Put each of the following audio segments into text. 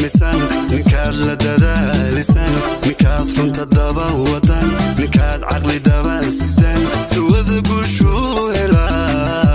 darmisan ninkaad la dadaalisan ninkaad runta daba wadan ninkaad caqli daba sidan duwada guushuu helaa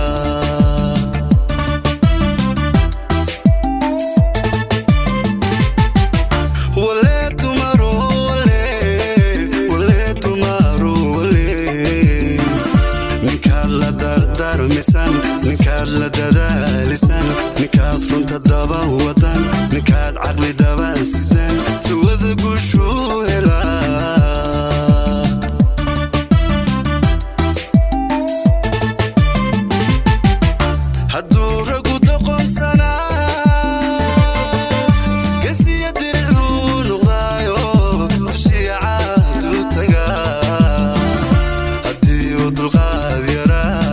ninkaad la dadaalisan ninkaad runta daba wadan ninkaad caqli daba sidan duwada guushuu helaa hadduu ragu doqonsanaa gesiya diricuu noqdaayo dushiya caaduu tagaa haddii uu dulqaad yaraa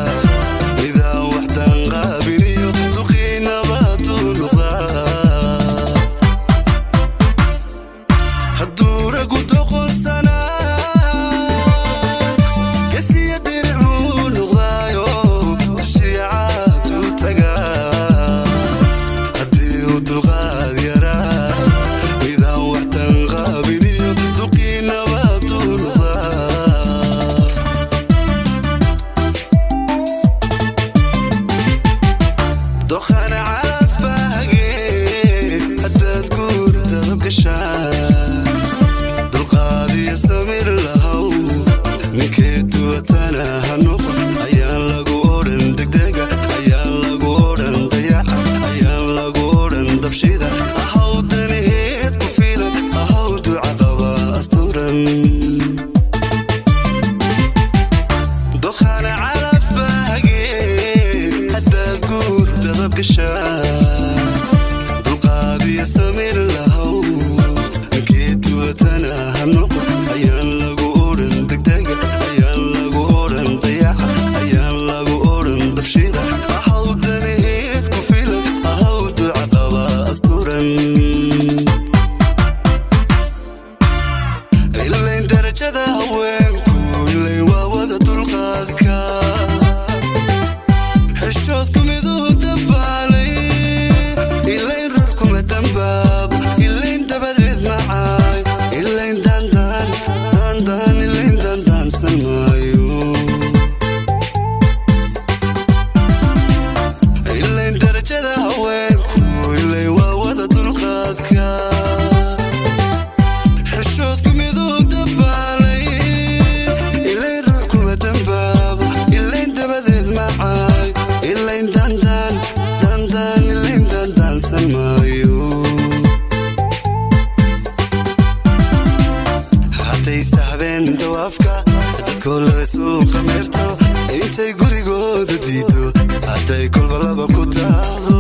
intay gurigooda diido hadday kolba laba ku taado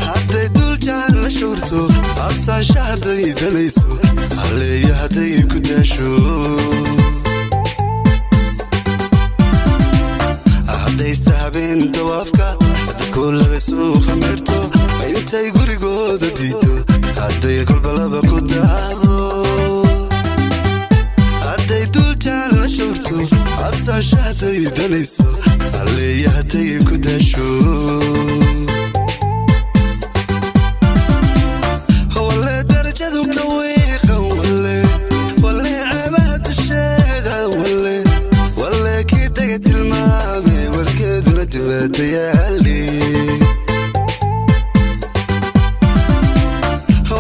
hadday dul jaan la shurto absaansha hadday danayso halleeya hadday ku daasho hadday sahabeen dawaafka dadkoolada suuqa meerto intay gurigooda diido hadday kolba laba ku taado absaansha hadday danayso halleeya hadday ku daasho walle darajadu ka wiiqan walle ceebaha dusheeda walle kii daga tilmaame warkeeduna dibadda yaali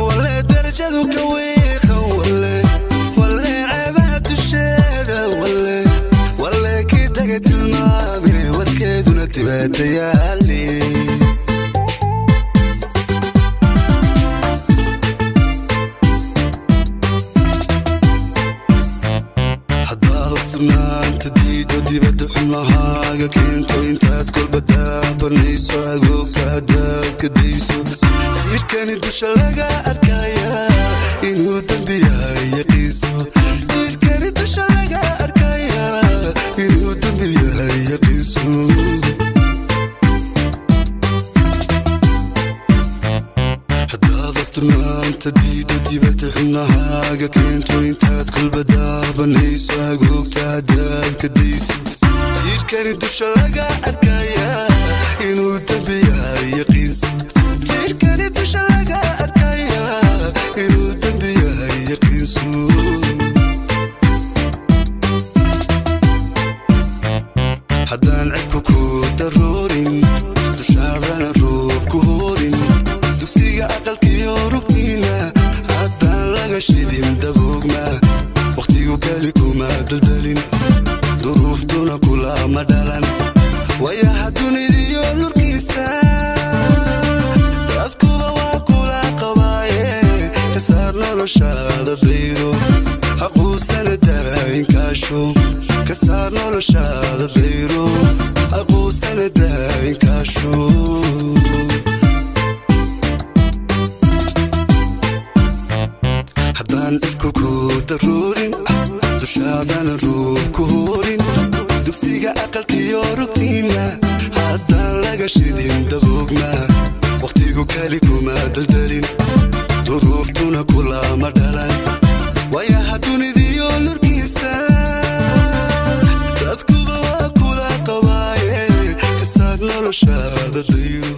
walle darajadu ka wiiqan walle ceebaha dusheeda walle kii daga tilmaame warkeeduna dibadda yaali haddaad afturnaanta diido dibadda xumahaaga keento intaad kolba daabanayso agoogta haddaad ka dayso jidhkani dusha laga arkaya inuu dembi yahay yaqiinso jidhkani dusha laga arkaya inuu dembi yahay yaqiinso haddaad afturnaanta diido dibadda xumahaaga keento intaad kolba daabanayso agoogta haddaad ka dayso jidhkani dusha laga arkaya inuu dembi yahay yaqiinso jidhkani dusha laga haddaan cidku ku daroorin dushaadana roob ku hoorin dugsiga aqalkiyo rugtiina haddaan laga shidin daboogma waqtigu kali kuma daldalin duruuftuna kulama dhalan wayaha dunidiyo nurkiisa dadkuba waa kula qabaaye ka saar noloshaada dayro haquusana daayinkaasho ka saar noloshaada dayro haquusana daayinkaasho haddaan cidku ku daroorin dushaadana roob ku hoorin dugsiga aqalkiyo rugtiina haddaan laga shidin daboogma waqtigu kali kuma daldalin duruuftuna kulama dhalan wayaha dunidiyo nurkiisa dadkuba waa kula qabaaye ka saar noloshaada dayro